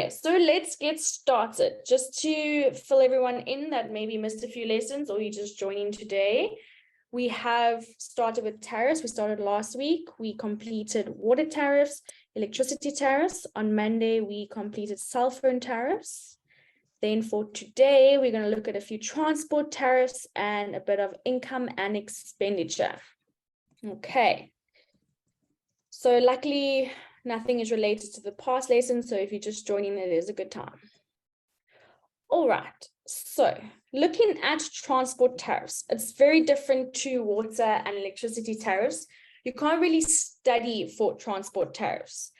Okay, so let's get started. Just to fill everyone in that maybe missed a few lessons or you just joining today, we have started with tariffs. We started last week. We completed water tariffs, electricity tariffs. On Monday, we completed cell phone tariffs. Then for today, we're going to look at a few transport tariffs and a bit of income and expenditure. Okay. So luckily, nothing is related to the past lesson. So if you're just joining, it is a good time. All right. So looking at transport tariffs, it's very different to water and electricity tariffs. You can't really study for transport tariffs.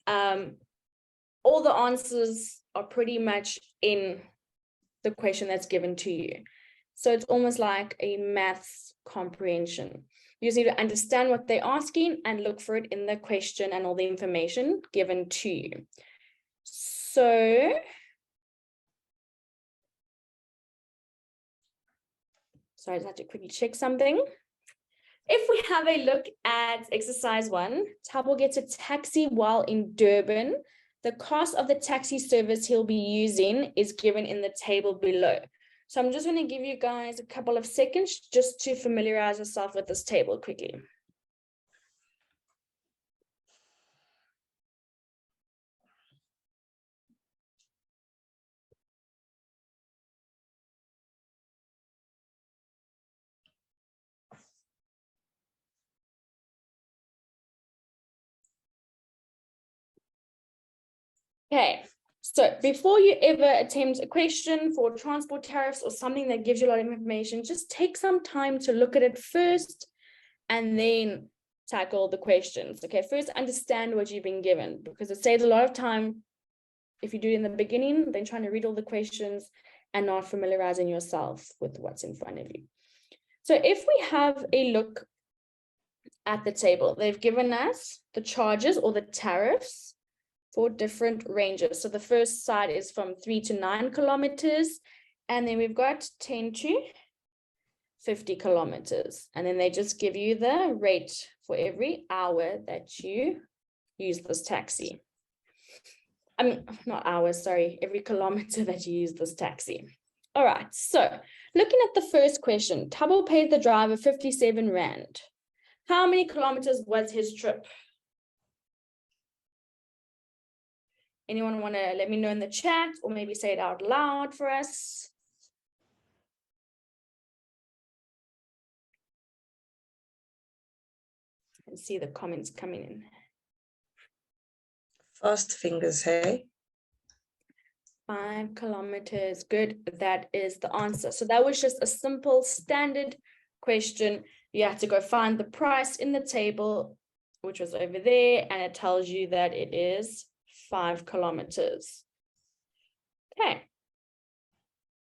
All the answers are pretty much in the question that's given to you. So it's almost like a maths comprehension. You just need to understand what they're asking and look for it in the question and all the information given to you. So sorry, I just have to quickly check something. If we have a look at exercise 1, Thabo gets a taxi while in Durban. The cost of the taxi service he'll be using is given in the table below. So I'm just going to give you guys a couple of seconds just to familiarize yourself with this table quickly. Okay, so before you ever attempt a question for transport tariffs or something that gives you a lot of information, just take some time to look at it first and then tackle the questions. Okay, first understand what you've been given, because it saves a lot of time if you do it in the beginning, then trying to read all the questions and not familiarizing yourself with what's in front of you. So if we have a look at the table, they've given us the charges or the tariffs for different ranges. So the first side is from 3 to 9 kilometers, and then we've got 10 to 50 kilometers. And then they just give you the rate for every hour that you use this taxi. I mean, not hours, sorry, every kilometer that you use this taxi. All right, so looking at the first question, Thabo paid the driver 57 Rand. How many kilometers was his trip? Anyone want to let me know in the chat or maybe say it out loud for us? I can see the comments coming in. Fast fingers, hey? 5 kilometers. Good. That is the answer. So that was just a simple standard question. You have to go find the price in the table, which was over there, and it tells you that it is 5 kilometers. Okay.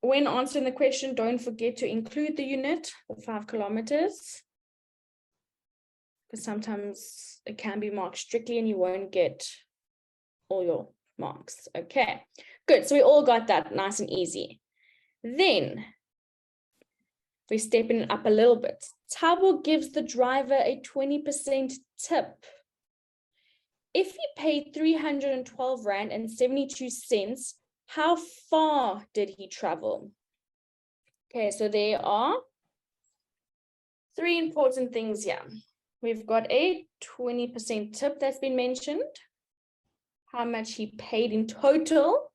When answering the question, don't forget to include the unit, the 5 kilometers, because sometimes it can be marked strictly and you won't get all your marks. Okay, good. So we all got that nice and easy. Then we're stepping it up a little bit. Thabo gives the driver a 20% tip. If he paid 312 Rand and 72 cents, how far did he travel? Okay, so there are 3 important things here. We've got a 20% tip that's been mentioned, how much he paid in total,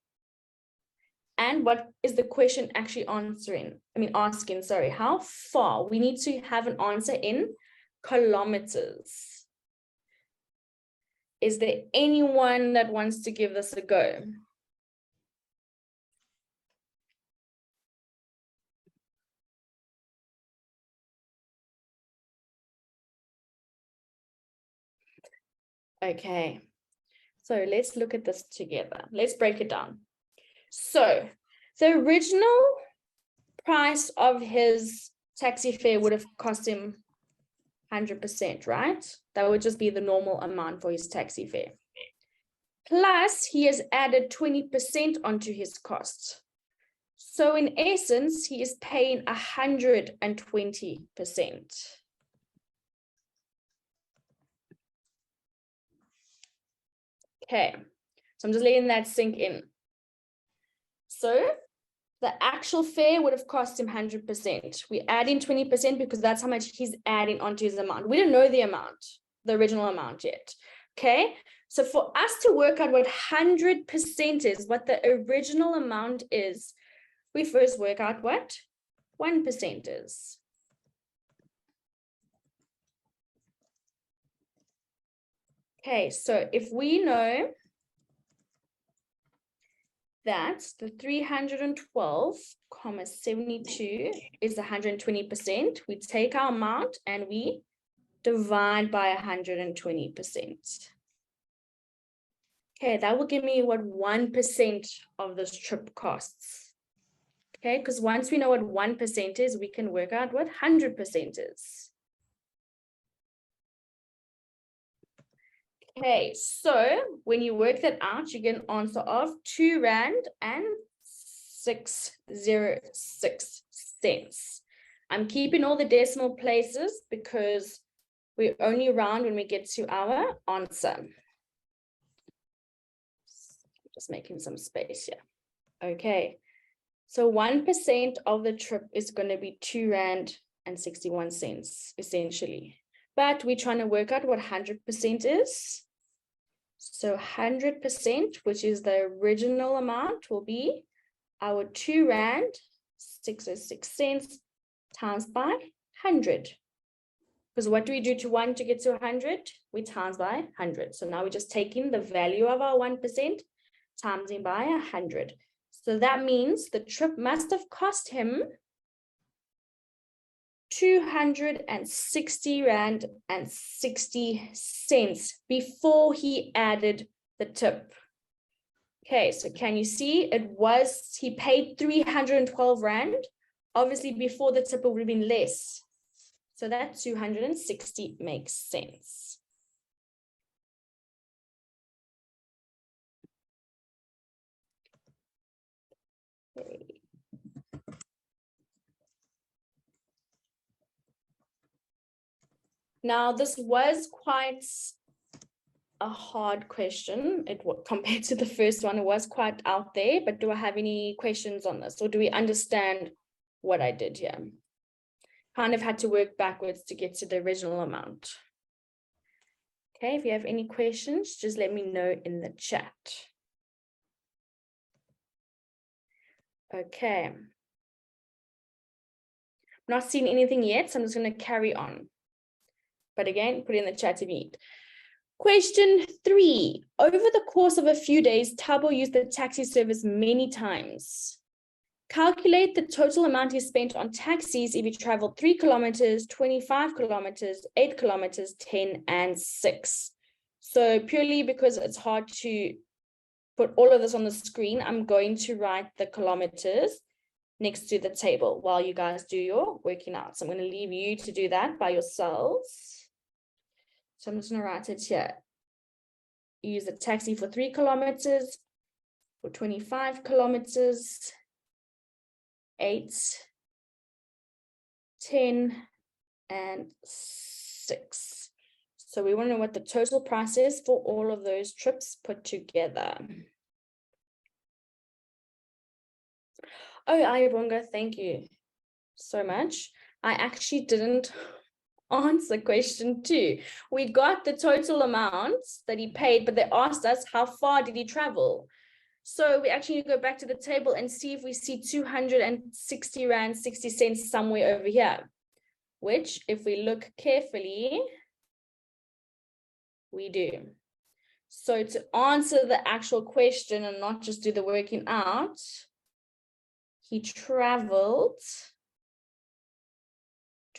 and what is the question actually asking, sorry, how far? We need to have an answer in kilometers. Is there anyone that wants to give this a go? Okay, so let's look at this together. Let's break it down. So the original price of his taxi fare would have cost him 100%, right? That would just be the normal amount for his taxi fare. Plus, he has added 20% onto his cost. So in essence, he is paying 120%. Okay, so I'm just letting that sink in. So the actual fare would have cost him 100%. We add in 20% because that's how much he's adding onto his amount. We don't know the amount, the original amount yet. Okay, so for us to work out what 100% is, what the original amount is, we first work out what 1% is. Okay, so if we know that the 312,72 is 120%, we take our amount and we divide by 120%. Okay, that will give me what 1% of this trip costs. Okay, because once we know what 1% is, we can work out what 100% is. Okay, so when you work that out, you get an answer of R2.606. I'm keeping all the decimal places because we only round when we get to our answer. Just making some space here. Okay, so 1% of the trip is going to be R2.61 essentially. But we're trying to work out what 100% is. So 100%, which is the original amount, will be our R2.606 times by 100. Because what do we do to 1 to get to 100? We times by 100. So now we're just taking the value of our 1%, timesing by 100. So that means the trip must have cost him R260.60 before he added the tip. Okay, so can you see he paid 312 Rand. Obviously before the tip it would have been less. So that 260 makes sense. Okay. Now, this was quite a hard question. Compared to the first one, it was quite out there, but do I have any questions on this? Or do we understand what I did here? Kind of had to work backwards to get to the original amount. Okay, if you have any questions, just let me know in the chat. Okay. I'm not seeing anything yet, so I'm just going to carry on. But again, put it in the chat if you need. Question 3. Over the course of a few days, Thabo used the taxi service many times. Calculate the total amount he spent on taxis if he traveled 3 kilometers, 25 kilometers, 8 kilometers, 10, and 6. So purely because it's hard to put all of this on the screen, I'm going to write the kilometers next to the table while you guys do your working out. So I'm going to leave you to do that by yourselves. So I'm just going to write it here. Use a taxi for 3 kilometers, for 25 kilometers, 8, 10, and 6. So we want to know what the total price is for all of those trips put together. Oh, Ayabonga, thank you so much. I actually didn't answer question 2. We got the total amounts that he paid, but they asked us how far did he travel. So we actually go back to the table and see if we see 260 Rand 60 cents somewhere over here, which if we look carefully, we do. So to answer the actual question and not just do the working out, he traveled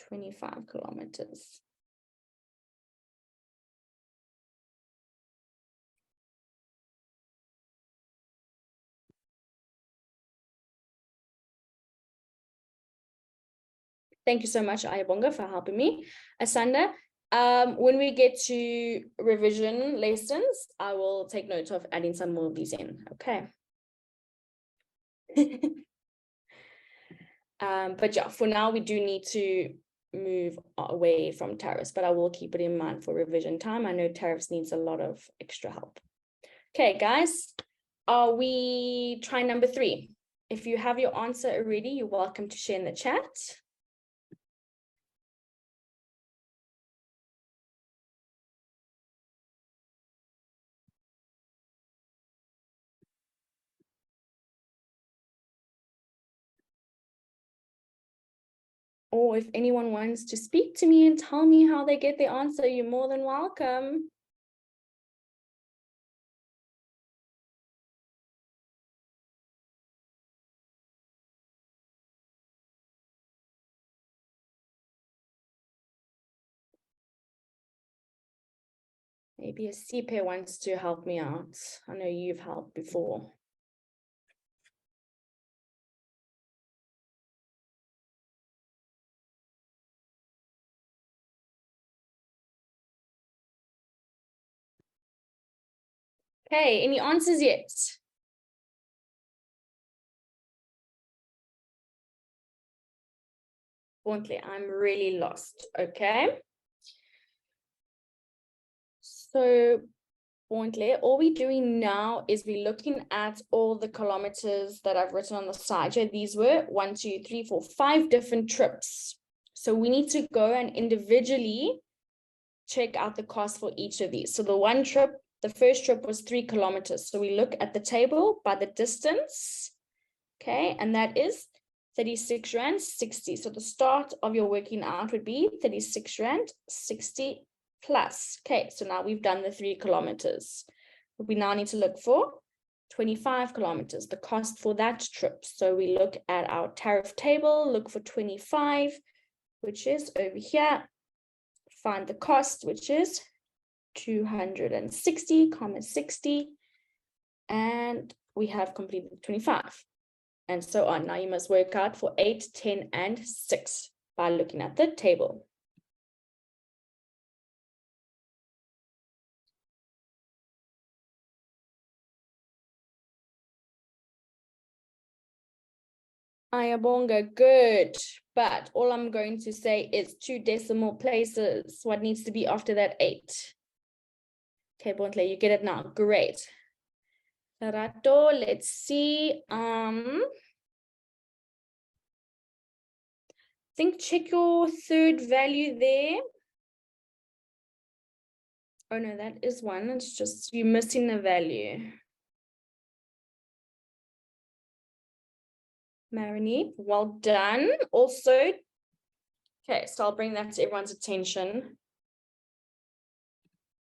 25 kilometers. Thank you so much, Ayabonga, for helping me. Asanda, when we get to revision lessons, I will take note of adding some more of these in, okay? But yeah, for now, we do need to move away from tariffs, but I will keep it in mind for revision time. I know tariffs needs a lot of extra help. Okay, guys, are we trying number 3? If you have your answer already, you're welcome to share in the chat. Or if anyone wants to speak to me and tell me how they get their answer, you're more than welcome. Maybe a CPA wants to help me out. I know you've helped before. Okay, any answers yet? Bluntly, I'm really lost. Okay. So Bluntly, all we're doing now is we're looking at all the kilometers that I've written on the side. So these were 1, 2, 3, 4, 5 different trips. So we need to go and individually check out the cost for each of these. So the first trip was 3 kilometers. So we look at the table by the distance. Okay, and that is 36 Rand 60. So the start of your working out would be 36 Rand 60 plus. Okay, so now we've done the 3 kilometers. We now need to look for 25 kilometers, the cost for that trip. So we look at our tariff table, look for 25, which is over here. Find the cost, which is 260,60, and we have completed 25. And so on. Now you must work out for 8, 10, and 6 by looking at the table. Ayabonga, good. But all I'm going to say is 2 decimal places. What needs to be after that 8? Okay, Bontle, you get it now. Great. Rato, let's see. Check your third value there. Oh no, that is 1. It's just you're missing a value. Marini, well done. Also, okay, so I'll bring that to everyone's attention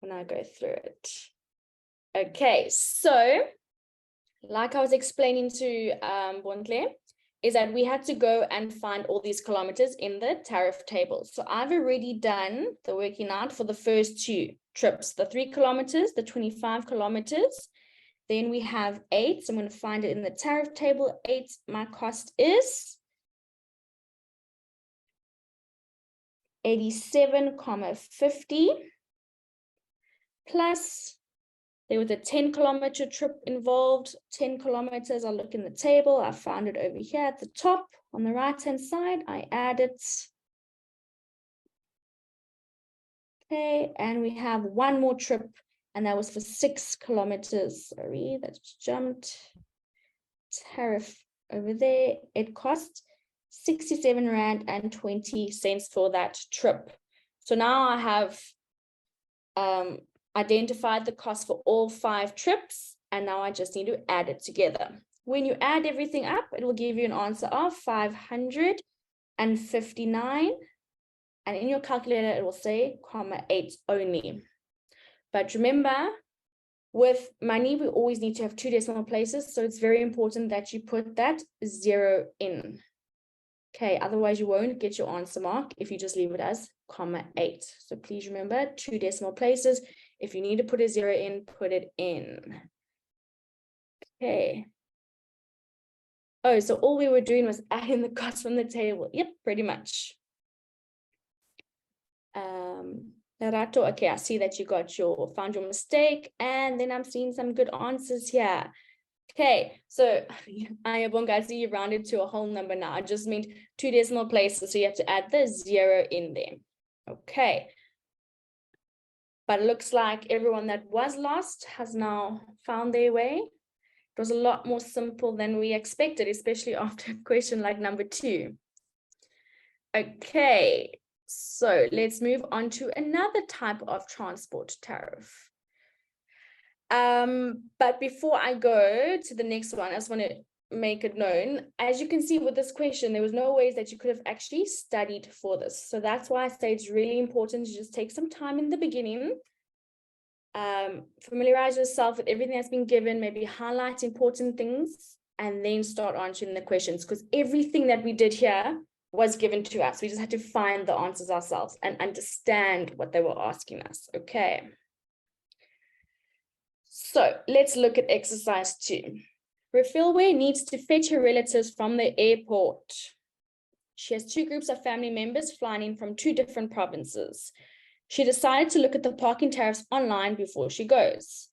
when I go through it. Okay, so like I was explaining to Bontle, is that we had to go and find all these kilometers in the tariff table. So I've already done the working out for the first 2 trips, the 3 kilometers, the 25 kilometers. Then we have 8. So I'm going to find it in the tariff table. 8, my cost is 87,50 plus there was a 10-kilometer trip involved. 10 kilometers, I'll look in the table. I found it over here at the top on the right-hand side. I add it. Okay, and we have 1 more trip, and that was for 6 kilometers. Sorry, that's jumped. Tariff over there. It cost 67 Rand and 20 cents for that trip. So now I have identified the cost for all 5 trips, and now I just need to add it together. When you add everything up, it will give you an answer of 559, and in your calculator it will say 8 only. But remember, with money we always need to have 2 decimal places, so it's very important that you put that 0 in. Okay, otherwise you won't get your answer mark if you just leave it as 8. So please remember 2 decimal places. If you need to put a 0 in, put it in. Okay. Oh, so all we were doing was adding the cost from the table. Yep, pretty much. Rato, okay, I see that you found your mistake, and then I'm seeing some good answers here. Okay, so Ayabonga, I see you rounded to a whole number now. I just meant 2 decimal places, so you have to add the 0 in there. Okay. But it looks like everyone that was lost has now found their way. It was a lot more simple than we expected, especially after a question like number 2. Okay, so let's move on to another type of transport tariff. But before I go to the next one, I just want to make it known. As you can see with this question, there was no ways that you could have actually studied for this. So that's why I say it's really important to just take some time in the beginning. Familiarize yourself with everything that's been given, maybe highlight important things, and then start answering the questions, because everything that we did here was given to us. We just had to find the answers ourselves and understand what they were asking us. Okay. So let's look at exercise 2. Refilwe needs to fetch her relatives from the airport. She has 2 groups of family members flying in from 2 different provinces. She decided to look at the parking tariffs online before she goes.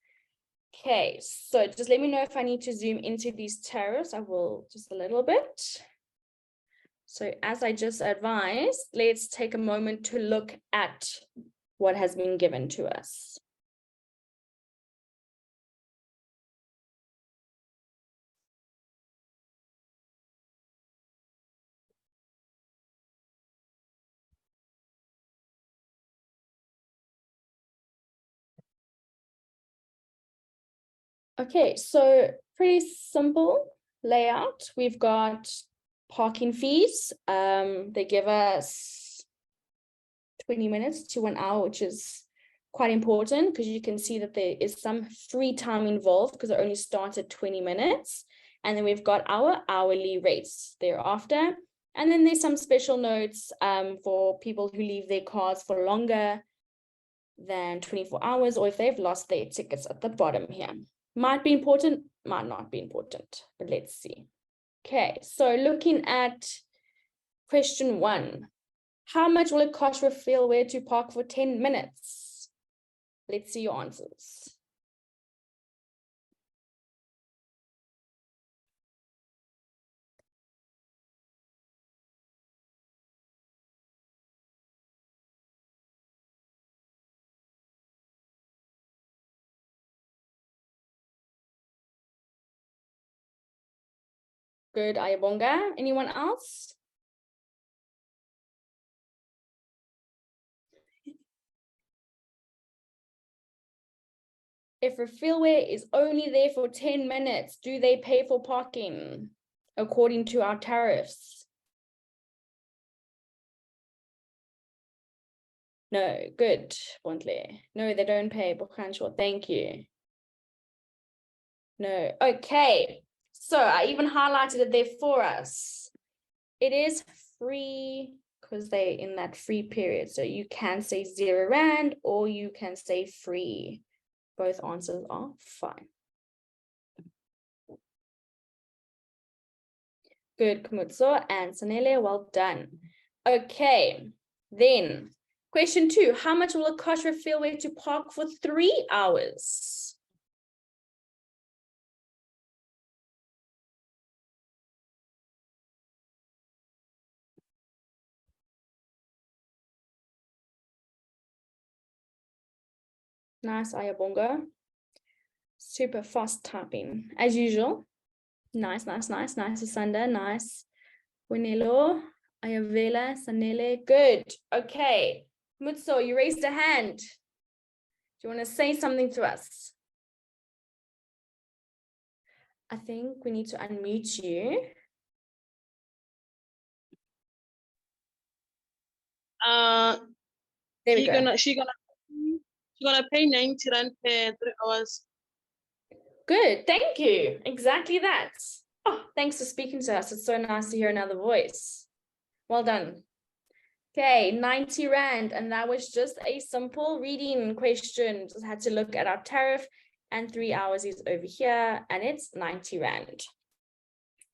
Okay, so just let me know if I need to zoom into these tariffs. I will, just a little bit. So as I just advised, let's take a moment to look at what has been given to us. Okay, so pretty simple layout. We've got parking fees. They give us 20 minutes to 1 hour, which is quite important because you can see that there is some free time involved because it only starts at 20 minutes. And then we've got our hourly rates thereafter. And then there's some special notes for people who leave their cars for longer than 24 hours, or if they've lost their tickets at the bottom here. Might be important, might not be important, but let's see. Okay, so looking at question 1. How much will it cost Refilwe to park for 10 minutes? Let's see your answers. Good, Ayabonga. Anyone else? If Refilwe is only there for 10 minutes, do they pay for parking according to our tariffs? No, good, Bontle. No, they don't pay. Bukhansho, thank you. No, okay. So I even highlighted it there for us. It is free because they're in that free period. So you can say 0 rand or you can say free. Both answers are fine. Good, Kumutso and Sanele, well done. Okay, then question 2. How much will it cost Refilwe to park for 3 hours? Nice, Ayabonga. Super fast typing, as usual. Nice, nice, nice, nice, Asanda, nice. Winelo, Ayavela, Sanele, good. Okay, Mutso, you raised a hand. Do you want to say something to us? I think we need to unmute you. There we go. She's gonna pay 90 rand per 3 hours. Good, thank you. Exactly that. Oh, thanks for speaking to us. It's so nice to hear another voice. Well done. Okay, 90 rand, and that was just a simple reading question. Just had to look at our tariff, and 3 hours is over here, and it's 90 rand.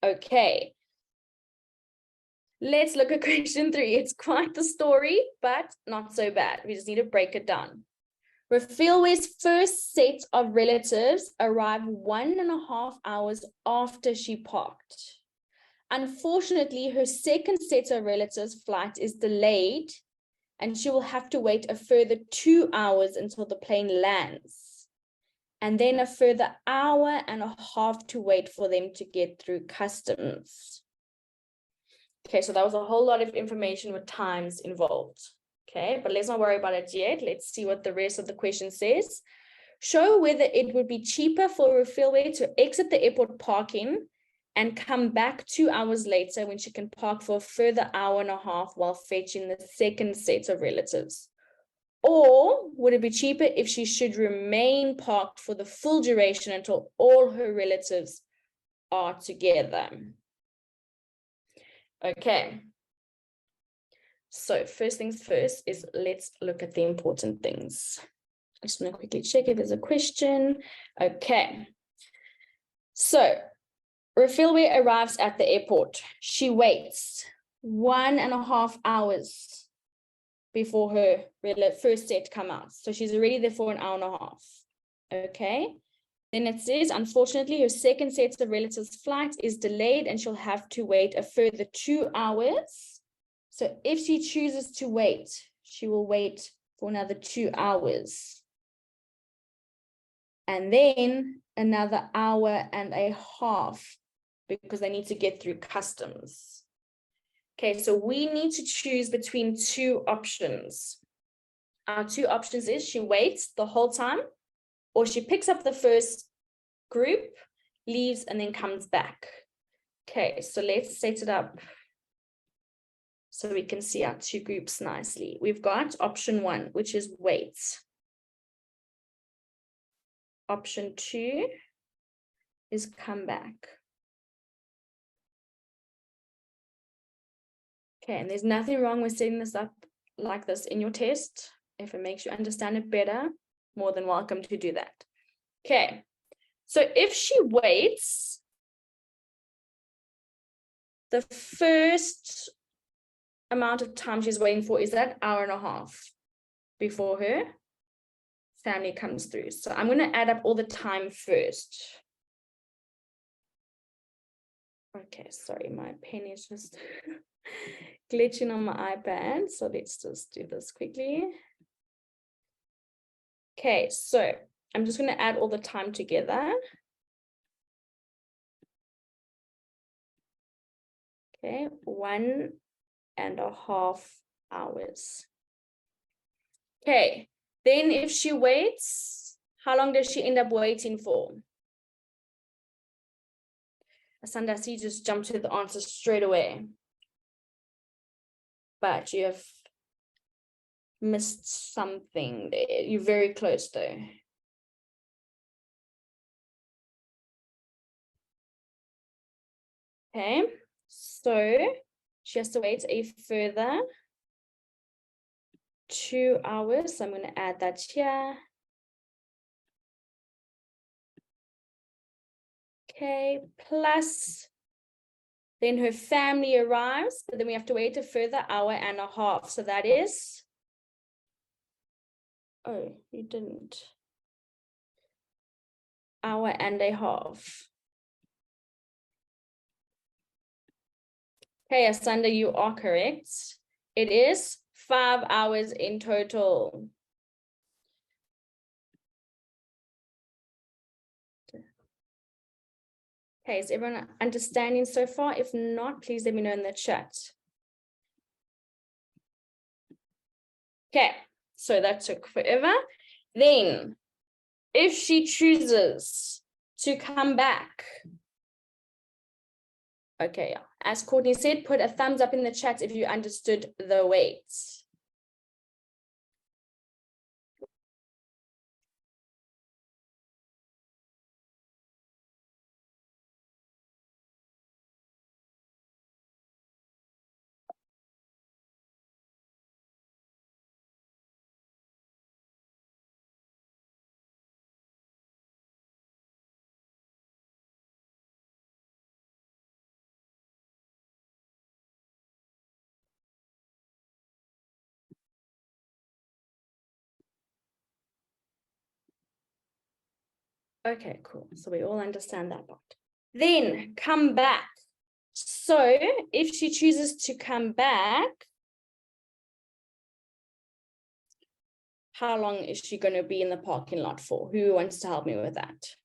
Okay. Let's look at question 3. It's quite the story, but not so bad. We just need to break it down. Refilwe's first set of relatives arrived 1.5 hours after she parked. Unfortunately, her second set of relatives' flight is delayed, and she will have to wait a further 2 hours until the plane lands. and then a further hour and a half to wait for them to get through customs. Okay, so that was a whole lot of information with times involved. Okay, but let's not worry about it yet. Let's see what the rest of the question says. Show whether it would be cheaper for Refilwe to exit the airport parking and come back 2 hours later when she can park for a further hour and a half while fetching the second set of relatives. Or would it be cheaper if she should remain parked for the full duration until all her relatives are together? Okay. So first things first is let's look at the important things. I just want to quickly check if there's a question. Okay. So Refilwe arrives at the airport. She waits 1.5 hours before her first set come out. So she's already there for an hour and a half. Okay. Then it says, unfortunately, her second set of relatives' flight is delayed and she'll have to wait a further 2 hours. So if she chooses to wait, she will wait for another 2 hours. And then another hour and a half because they need to get through customs. Okay, so we need to choose between two options. Our two options is she waits the whole time, or she picks up the first group, leaves, and then comes back. Okay, so let's set it up so we can see our two groups nicely. We've got option 1, which is wait. Option 2 is come back. Okay, and there's nothing wrong with setting this up like this in your test. If it makes you understand it better, more than welcome to do that. Okay, so if she waits, the first amount of time she's waiting for is that hour and a half before her family comes through. So I'm going to add up all the time first. Okay, sorry, my pen is just glitching on my iPad. So let's just do this quickly. Okay, so I'm just going to add all the time together. Okay, 1.5 hours. Okay, then if she waits, how long does she end up waiting for? Asandasi just jumped to the answer straight away. But you have missed something there. You're very close though. Okay, so she has to wait a further 2 hours. So I'm going to add that here. Okay, plus then her family arrives, but then we have to wait a further hour and a half. So that is, oh, you didn't. Hour and a half. Okay, Asanda, you are correct. It is 5 hours in total. Okay, is everyone understanding so far? If not, please let me know in the chat. Okay, so that took forever. Then, if she chooses to come back, okay, as Courtney said, put a thumbs up in the chat if you understood the wait. Okay, cool. So we all understand that part. Then come back. So if she chooses to come back, How long is she going to be in the parking lot for? Who wants to help me with that?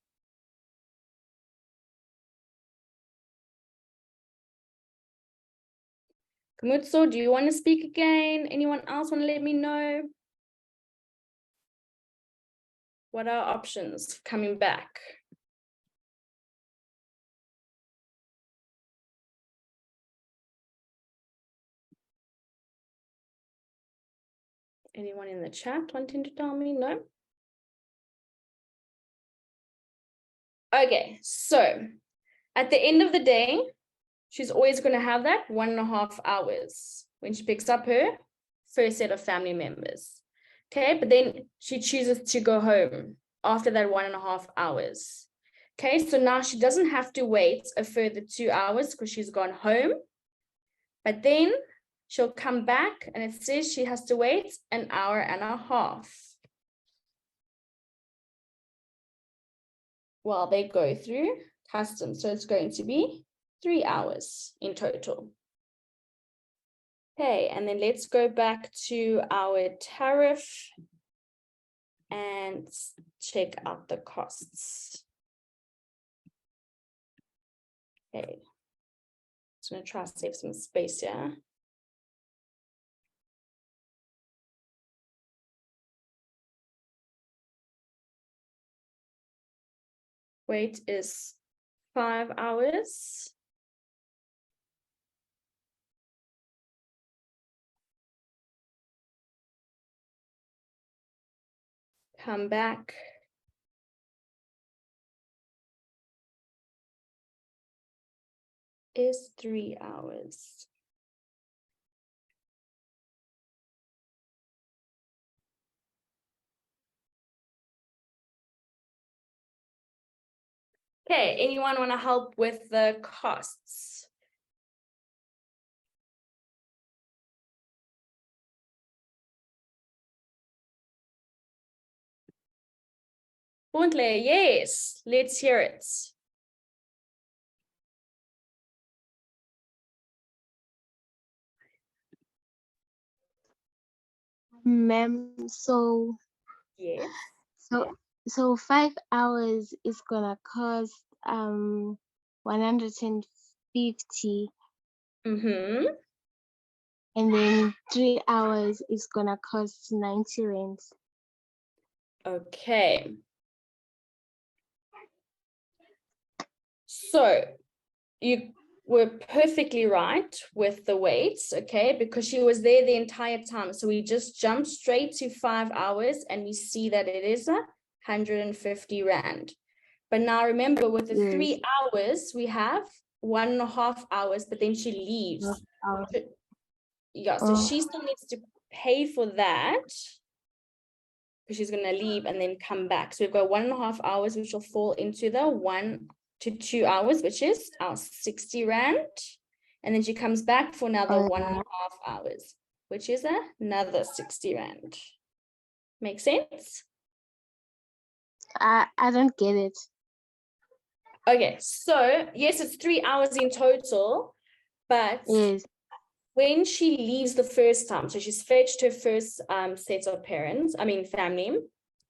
Kamutso, do you want to speak again? Anyone else want to let me know? What are options for coming back? Anyone in the chat wanting to tell me? No? Okay, so at the end of the day, she's always going to have that 1.5 hours when she picks up her first set of family members. Okay, but then she chooses to go home after that 1.5 hours. Okay, so now she doesn't have to wait a further 2 hours because she's gone home. But then she'll come back and it says she has to wait 1.5 hours while they go through customs. So it's going to be 3 hours in total. Okay, and then let's go back to our tariff and check out the costs. Okay, just gonna try to save some space here. Wait is 5 hours. Come back. Is 3 hours. Okay, anyone want to help with the costs? Bontle, yes, let's hear it. Ma'am, so Yes. so 5 hours is gonna cost 150, Mm-hmm. and then 3 hours is gonna cost 90 rand. Okay. So you were perfectly right with the weights, okay, because she was there the entire time. So we just jumped straight to 5 hours and we see that it is 150 rand. But now remember, with the 3 hours, we have 1.5 hours, but then she leaves. Yeah, so she still needs to pay for that because she's going to leave and then come back. So we've got 1.5 hours, which will fall into the 1 to 2 hours, which is our 60 rand. And then she comes back for another 1.5 hours, which is another 60 rand. Make sense? I don't get it. Okay, so yes, it's 3 hours in total, but Yes. when she leaves the first time, so she's fetched her first set of family,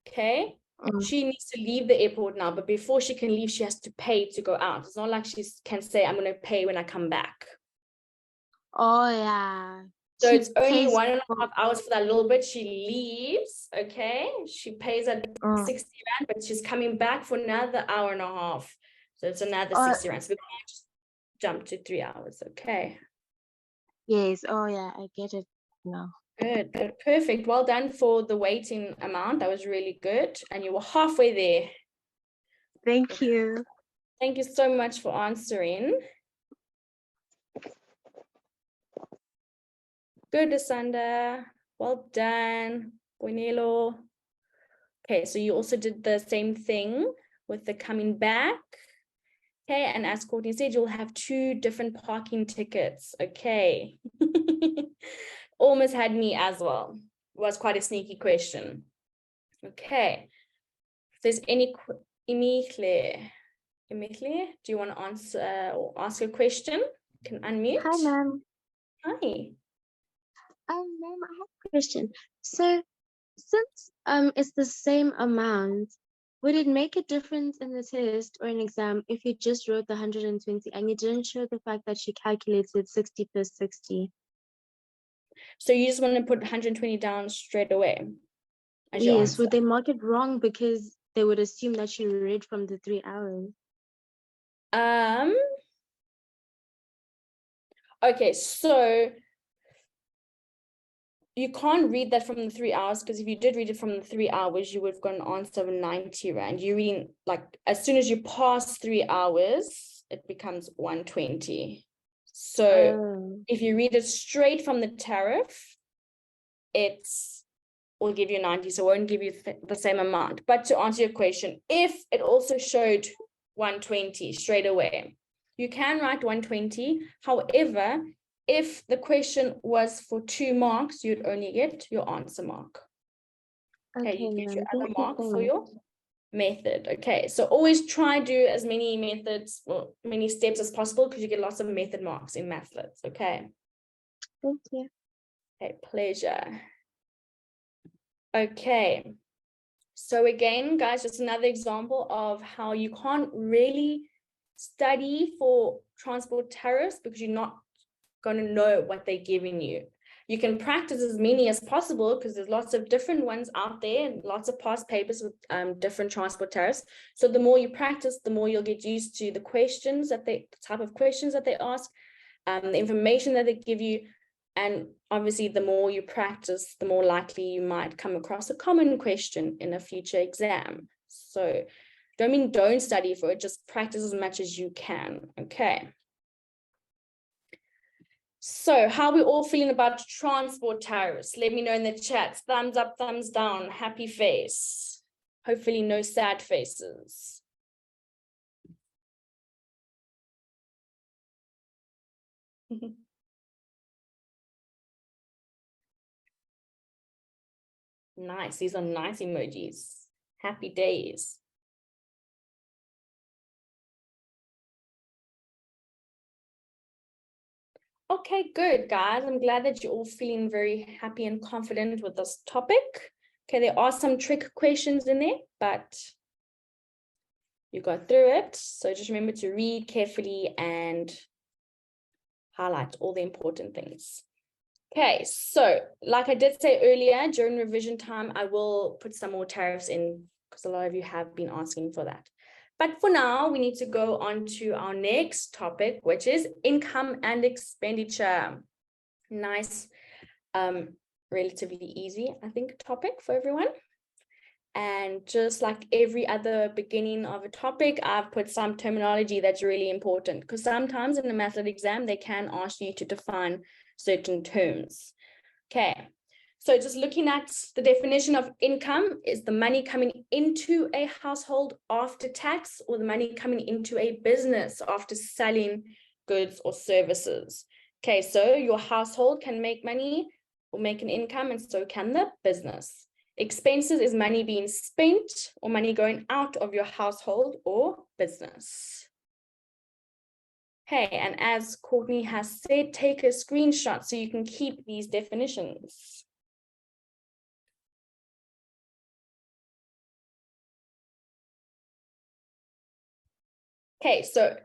okay? She needs to leave the airport now, but before she can leave, she has to pay to go out. It's not like she can say, I'm going to pay when I come back. Oh, yeah. So She it's only pays 1.5 hours for that little bit. She leaves, okay? She pays at 60 rand, but she's coming back for another 1.5 hours. So it's another 60 rand. So we can't just jump to 3 hours, okay? Yes. Oh, yeah, I get it now. Good, good, perfect. Well done for the waiting amount. That was really good. And you were halfway there. Thank you. Thank you so much for answering. Good, Asanda. Well done. Buenelo. Okay, so you also did the same thing with the coming back. Okay, and as Courtney said, you'll have 2 different parking tickets. Okay. Almost had me as well. It was quite a sneaky question. Okay. If there's any Emihle, do you want to answer or ask a question? You can unmute. Hi, ma'am. Hi. Ma'am, I have a question. So Since it's the same amount, would it make a difference in the test or an exam if you just wrote the 120 and you didn't show the fact that you calculated 60 plus 60? So you just want to put 120 down straight away as your Yes, answer. would they mark it wrong because they would assume that you read from the 3 hours? Okay, so you can't read that from the 3 hours, because if you did read it from the 3 hours, you would have got an answer of 90 Rand. You're reading, like, as soon as you pass 3 hours, it becomes 120. So Oh, if you read it straight from the tariff, will give you 90, so it won't give you the same amount. But to answer your question, if it also showed 120 straight away, you can write 120. However, if the question was for 2 marks, you'd only get your answer mark. Okay, okay, you get your ma'am. other Thank you mark so for much. your method. Okay, so always try do as many methods or many steps as possible, because you get lots of method marks in Mathlets. Okay. Thank you. Okay, pleasure. Okay, so again, guys, just another example of how you can't really study for transport tariffs because you're not going to know what they're giving you. You can practice as many as possible because there's lots of different ones out there and lots of past papers with different transport tariffs. So the more you practice, the more you'll get used to the questions the type of questions that they ask, the information that they give you. And obviously, the more you practice, the more likely you might come across a common question in a future exam. So don't study for it, just practice as much as you can. Okay. So how are we all feeling about transport tariffs? Let me know in the chat. Thumbs up, thumbs down, happy face. Hopefully no sad faces. Nice, these are nice emojis. Happy days. Okay, good, guys. I'm glad that you're all feeling very happy and confident with this topic. Okay, there are some trick questions in there, but you got through it. So just remember to read carefully and highlight all the important things. Okay, so like I did say earlier, during revision time, I will put some more tariffs in because a lot of you have been asking for that. But for now, we need to go on to our next topic, which is income and expenditure. Nice, relatively easy, I think, topic for everyone. And just like every other beginning of a topic, I've put some terminology that's really important, because sometimes in a mathematics exam, they can ask you to define certain terms. Okay, so just looking at the definition of income is the money coming into a household after tax, or the money coming into a business after selling goods or services. Okay, so your household can make money or make an income, and so can the business. Expenses is money being spent or money going out of your household or business. Okay, and as Courtney has said, take a screenshot so you can keep these definitions. Okay, so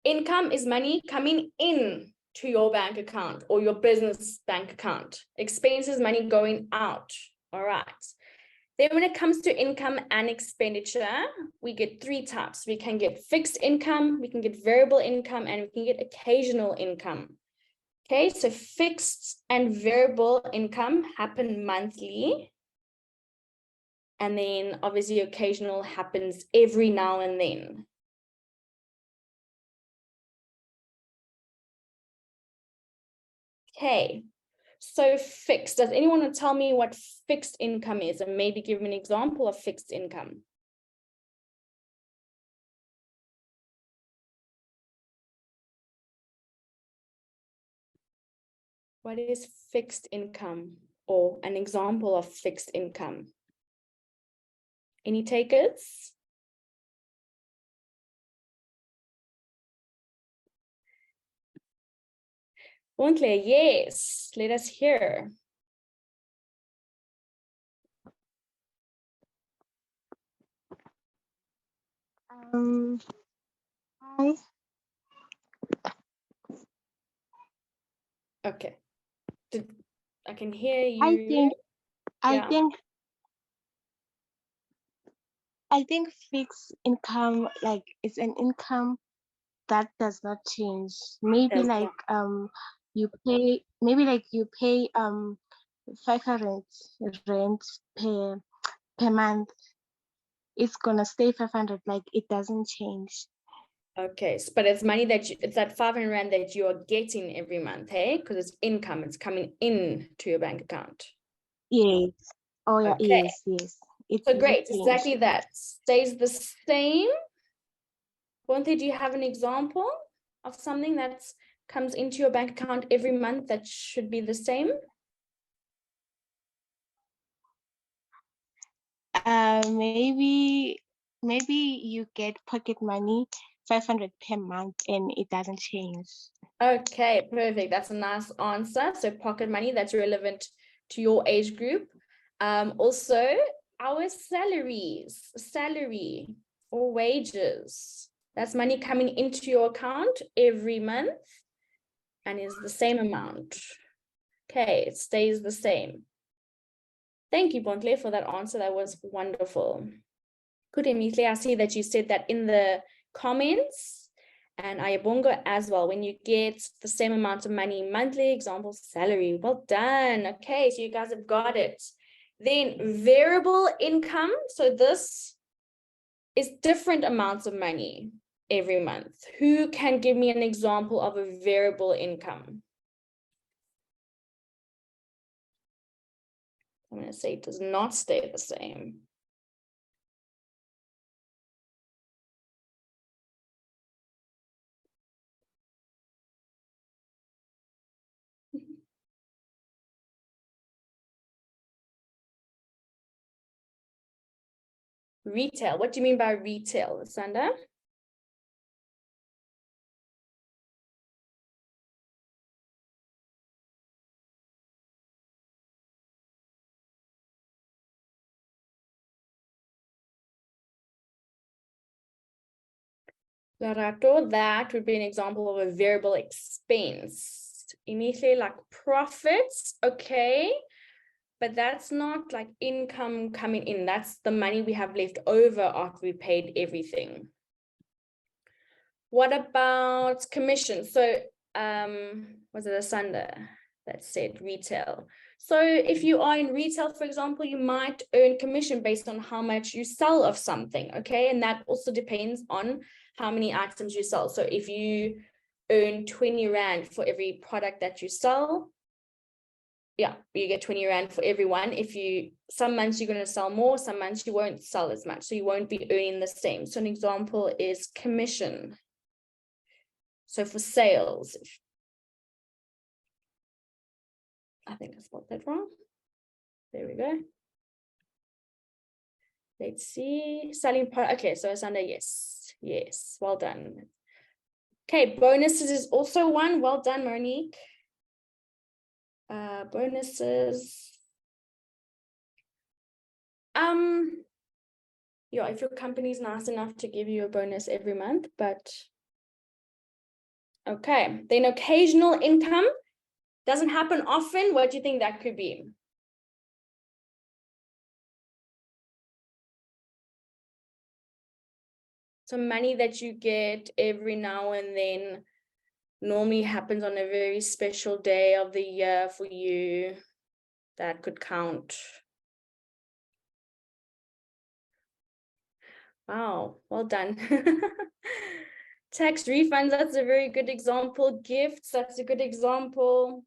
income is money coming in to your bank account or your business bank account. Expenses, money going out. All right. Then when it comes to income and expenditure, we get 3 types. We can get fixed income, we can get variable income, and we can get occasional income. Okay, so fixed and variable income happen monthly. And then obviously occasional happens every now and then. Okay, so fixed. Does anyone want to tell me what fixed income is and maybe give me an example of fixed income? What is fixed income or an example of fixed income? Any takers? Wontle, yes, let us hear. I Okay. I can hear I you. think I Yeah. think I think fixed income, like, it's an income that does not change. Maybe Does like not. you pay 500 rent per month. It's gonna stay 500, like it doesn't change. Okay, but it's money it's that 500 rand that you are getting every month, hey? Because it's income, it's coming in to your bank account. Yes. Oh yeah, Okay, yes. It so doesn't great, change. exactly that. Stays the same. Bonte, do you have an example of something that comes into your bank account every month that should be the same? Maybe you get pocket money 500 per month and it doesn't change. Okay, perfect. That's a nice answer. So pocket money, that's relevant to your age group. Also, our salary or wages. That's money coming into your account every month and is the same amount. Okay, it stays the same. Thank you, Bontle, for that answer. That was wonderful. Good, Emihle. I see that you said that in the comments. And Ayabongo as well, when you get the same amount of money monthly, example, salary. Well done. Okay, so you guys have got it. Then variable income. So this is different amounts of money every month. Who can give me an example of a variable income? I'm going to say it does not stay the same. Retail. What do you mean by retail, Sandra? Larato, that would be an example of a variable expense. Immediately like profits, okay. But that's not like income coming in. That's the money we have left over after we paid everything. What about commission? So was it a Sunday that said retail? So if you are in retail, for example, you might earn commission based on how much you sell of something, okay? And that also depends on how many items you sell. So if you earn 20 Rand for every product that you sell, yeah, you get 20 Rand for everyone. Some months you're going to sell more, some months you won't sell as much. So you won't be earning the same. So an example is commission. So for sales, I think I spelled that wrong. There we go. Let's see. Selling product. Okay, so it's under yes. Yes, well done. Okay, bonuses is also one. Well done, Monique. Bonuses. Yeah, if your company is nice enough to give you a bonus every month, but okay. Then occasional income doesn't happen often. What do you think that could be? So money that you get every now and then normally happens on a very special day of the year for you. That could count. Wow, well done. Tax refunds, that's a very good example. Gifts, that's a good example.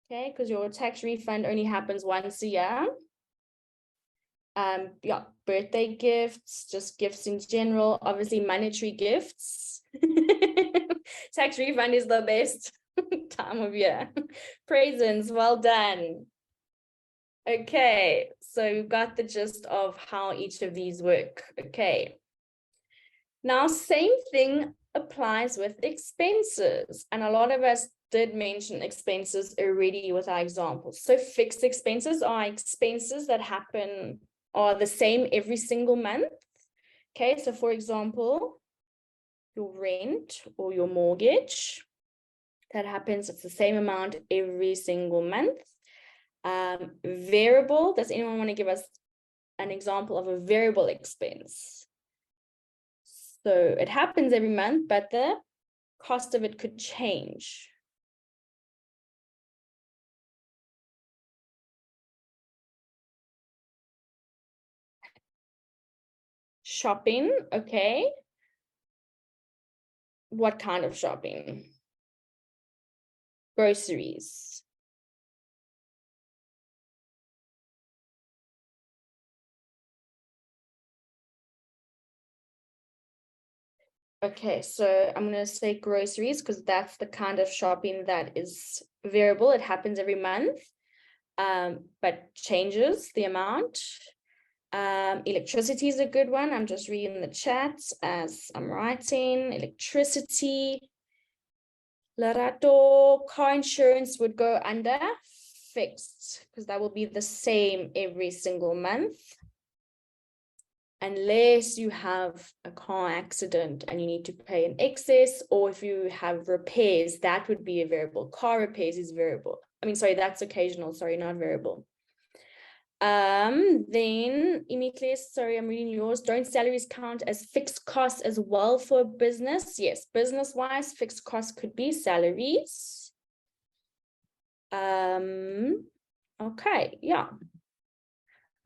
Okay, because your tax refund only happens once a year. Yeah, birthday gifts, just gifts in general, obviously monetary gifts. Tax refund is the best time of year. Presents, well done. Okay, so we've got the gist of how each of these work. Okay. Now, same thing applies with expenses. And a lot of us did mention expenses already with our examples. So fixed expenses are expenses that happen are the same every single month. Okay, so for example, your rent or your mortgage, that happens, it's the same amount every single month. Variable, does anyone want to give us an example of a variable expense? So it happens every month, but the cost of it could change. Shopping, okay. What kind of shopping? Groceries. Okay, so I'm going to say groceries because that's the kind of shopping that is variable. It happens every month, but changes the amount. Electricity is a good one. I'm just reading the chat as I'm writing. Electricity. Larato, car insurance would go under fixed because that will be the same every single month. Unless you have a car accident and you need to pay an excess, or if you have repairs, that would be a variable. Car repairs is variable. I mean, sorry, that's occasional. Sorry, not variable. Then Imikles, sorry, I'm reading yours. Don't salaries count as fixed costs as well for business? Yes, business-wise, fixed costs could be salaries. Okay, yeah.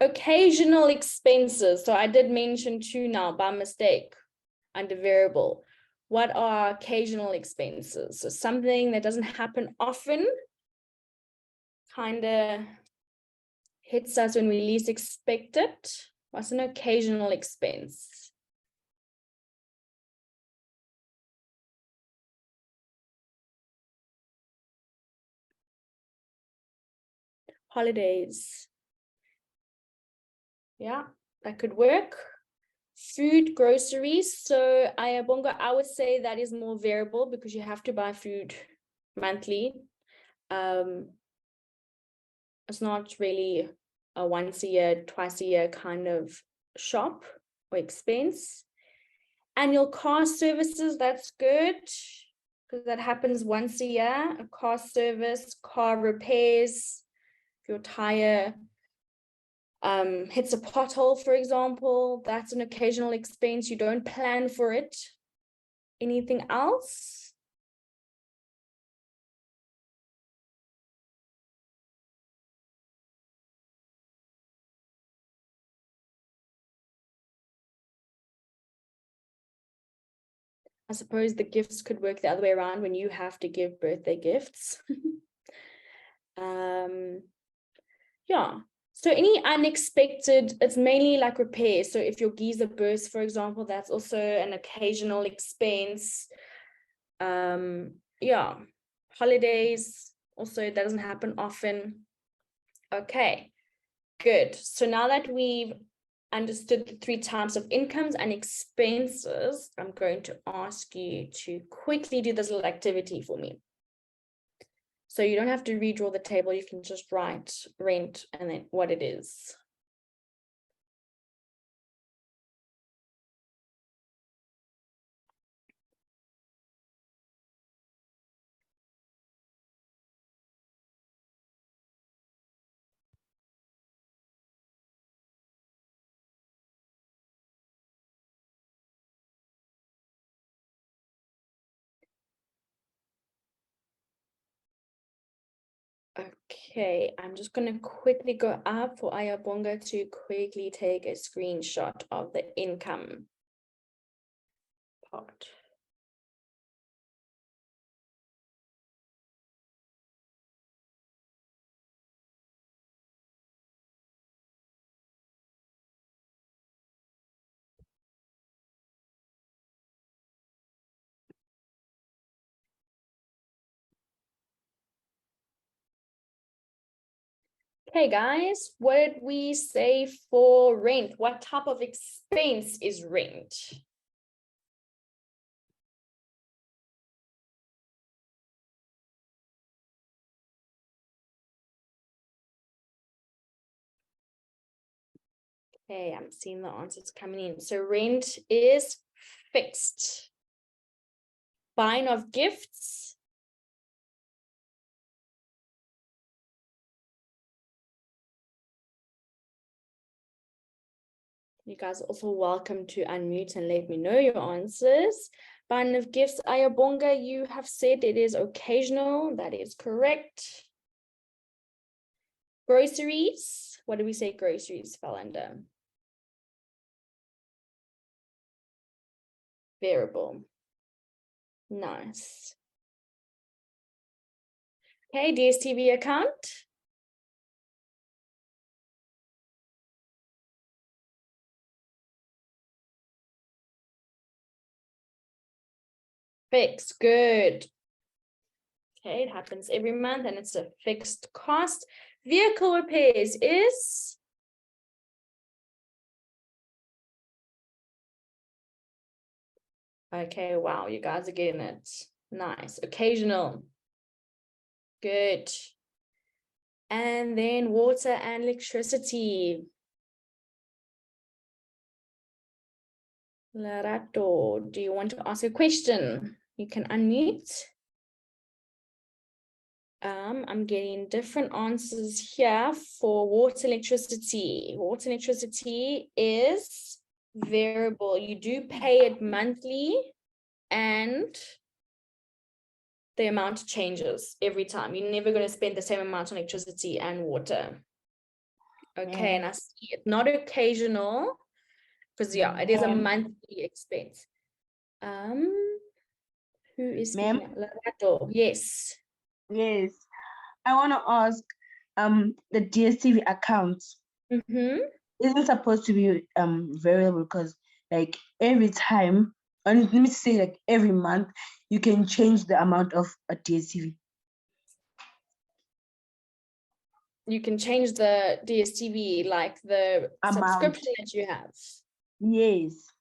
Occasional expenses. So I did mention two now by mistake under variable. What are occasional expenses? So something that doesn't happen often, kind of hits us when we least expect it. What's an occasional expense? Holidays. Yeah, that could work. Food, groceries. So Ayabonga, I would say that is more variable because you have to buy food monthly. It's not really a once a year, twice a year kind of shop or expense. Annual car services, that's good because that happens once a year. A car service, car repairs, if your tire hits a pothole, for example, that's an occasional expense. You don't plan for it. Anything else? I suppose the gifts could work the other way around when you have to give birthday gifts. Yeah. So any unexpected, it's mainly like repairs. So if your geyser bursts, for example, that's also an occasional expense. Yeah. Holidays, also that doesn't happen often. Okay, good. So now that we've understood the three types of incomes and expenses, I'm going to ask you to quickly do this little activity for me. So you don't have to redraw the table, you can just write rent and then what it is. Okay, I'm just going to quickly go up for Ayabonga to quickly take a screenshot of the income part. Okay, guys, what did we say for rent? What type of expense is rent? Okay, I'm seeing the answers coming in. So rent is fixed. Buying of gifts. You guys are also welcome to unmute and let me know your answers. Buying of gifts, Ayabonga, you have said it is occasional. That is correct. Groceries. What do we say groceries fell under? Variable. Nice. Okay, DSTV account. Fixed, good. Okay, it happens every month and it's a fixed cost. Vehicle repairs is okay, wow, you guys are getting it. Nice. Occasional. Good. And then water and electricity. Larato, do you want to ask a question? You can unmute. I'm getting different answers here for water electricity. Water electricity is variable. You do pay it monthly and the amount changes every time. You're never going to spend the same amount on electricity and water. Okay, and I see it not occasional because yeah, it is a monthly expense. Who is speaking? Larato, yes. Yes, I want to ask, the DSTV account isn't supposed to be variable because like every time, and let me say like every month, you can change the amount of a DSTV. You can change the DSTV, like the Amount. subscription that you have. Yes.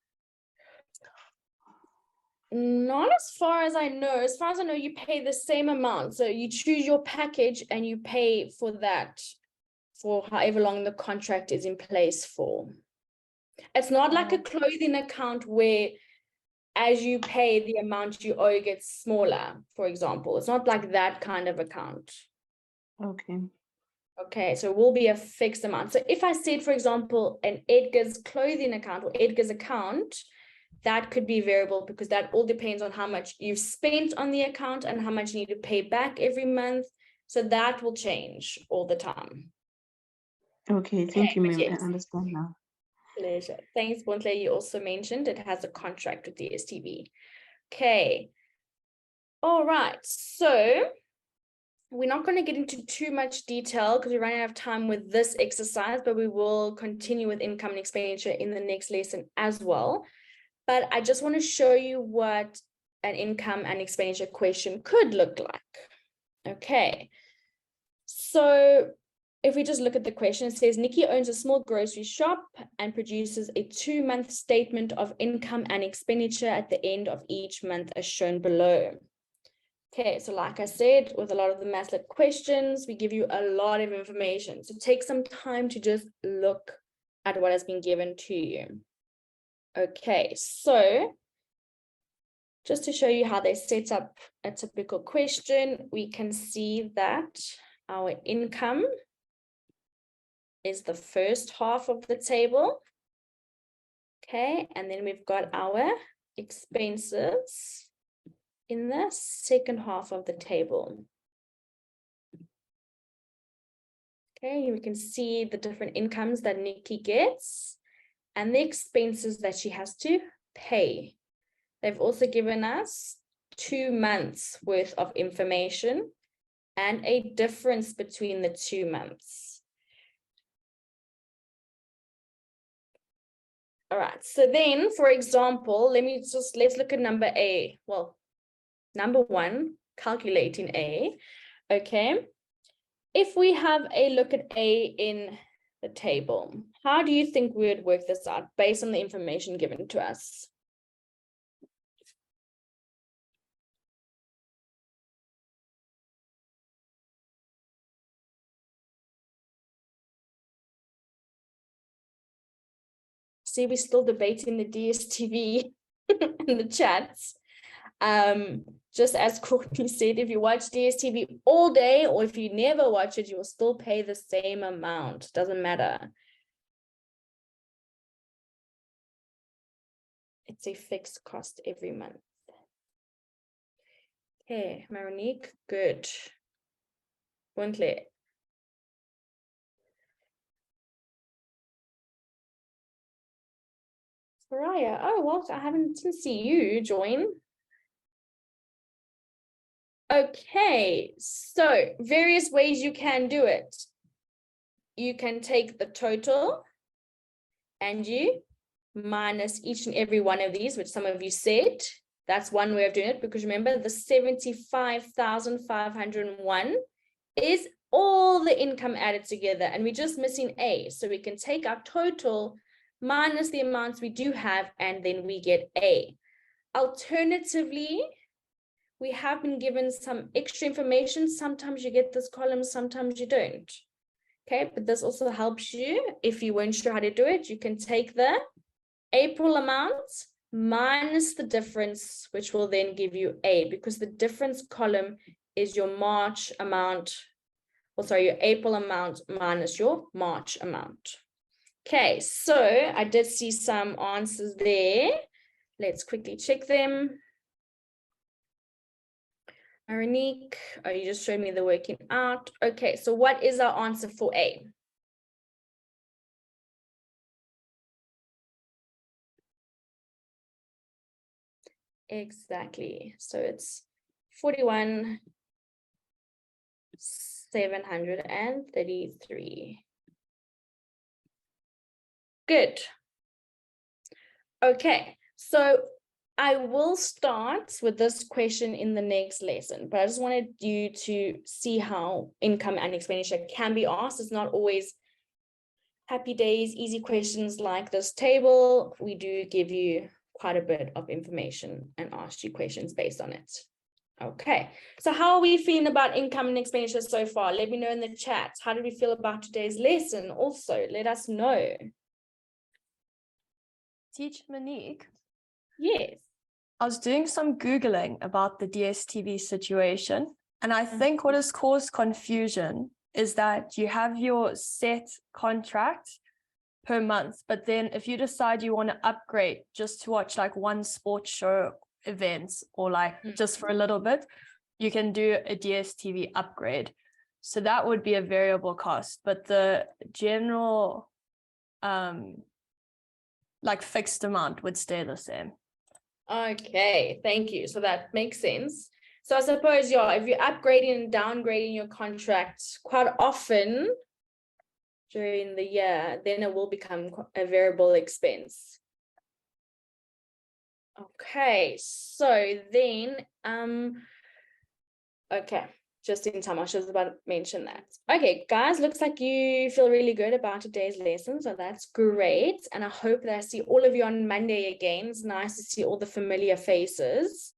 Not as far as I know. As far as I know, you pay the same amount. So you choose your package and you pay for that for however long the contract is in place for. It's not like a clothing account where as you pay, the amount you owe gets smaller, for example. It's not like that kind of account. Okay. Okay, so it will be a fixed amount. So if I said, for example, an Edgar's clothing account or Edgar's account, that could be variable because that all depends on how much you've spent on the account and how much you need to pay back every month. So that will change all the time. Okay, thank you, ma'am. Yes. I understand now. Pleasure. Thanks, Bontle. You also mentioned it has a contract with the STV. Okay. All right. So we're not going to get into too much detail because we're running out of time with this exercise, but we will continue with income and expenditure in the next lesson as well. But I just want to show you what an income and expenditure question could look like. Okay. So if we just look at the question, it says Nikki owns a small grocery shop and produces a 2-month statement of income and expenditure at the end of each month as shown below. Okay, so like I said, with a lot of the Mathlet questions, we give you a lot of information. So take some time to just look at what has been given to you. Okay, so just to show you how they set up a typical question, we can see that our income is the first half of the table. Okay, and then we've got our expenses in the second half of the table. Okay, we can see the different incomes that Nikki gets and the expenses that she has to pay. They've also given us 2 months worth of information and a difference between the 2 months. All right, so then, for example, let's look at number A. Well, number 1, calculating A. Okay, if we have a look at A in the table, how do you think we would work this out based on the information given to us? see, we're still debating the DSTV in the chats. Just as Courtney said, if you watch DSTV all day or if you never watch it, you will still pay the same amount. Doesn't matter. It's a fixed cost every month. Okay, Maronique, good. Wontle. Soraya, oh, well, I didn't see you join. Okay, so various ways you can do it. You can take the total and you minus each and every one of these, which some of you said. That's one way of doing it, because remember the 75,501 is all the income added together, and we're just missing A. So we can take our total minus the amounts we do have, and then we get A. Alternatively, we have been given some extra information. Sometimes you get this column, sometimes you don't. Okay, but this also helps you. If you weren't sure how to do it, you can take the April amount minus the difference, which will then give you A, because the difference column is your March amount, or sorry, your April amount minus your March amount. Okay, so I did see some answers there. Let's quickly check them. Maronique, oh, you just showed me the working out. Okay, so what is our answer for A? Exactly. So it's 41,733. Good. Okay, so I will start with this question in the next lesson, but I just wanted you to see how income and expenditure can be asked. It's not always happy days, easy questions like this table. We do give you quite a bit of information and ask you questions based on it. Okay, so how are we feeling about income and expenditure so far? Let me know in the chat. How did we feel about today's lesson? Also, let us know. Teacher Monique, Yes. I was doing some Googling about the DSTV situation, and I think what has caused confusion is that you have your set contract per month, but then if you decide you want to upgrade just to watch like one sports show events or like just for a little bit, you can do a DSTV upgrade. So that would be a variable cost, but the general like fixed amount would stay the same. Okay, thank you. So that makes sense. So I suppose, yeah, if you're upgrading and downgrading your contract quite often during the year, then it will become a variable expense. Okay, so then, okay, just in time, I was about to mention that. Okay, guys, looks like you feel really good about today's lesson, so that's great. And I hope that I see all of you on Monday again. It's nice to see all the familiar faces.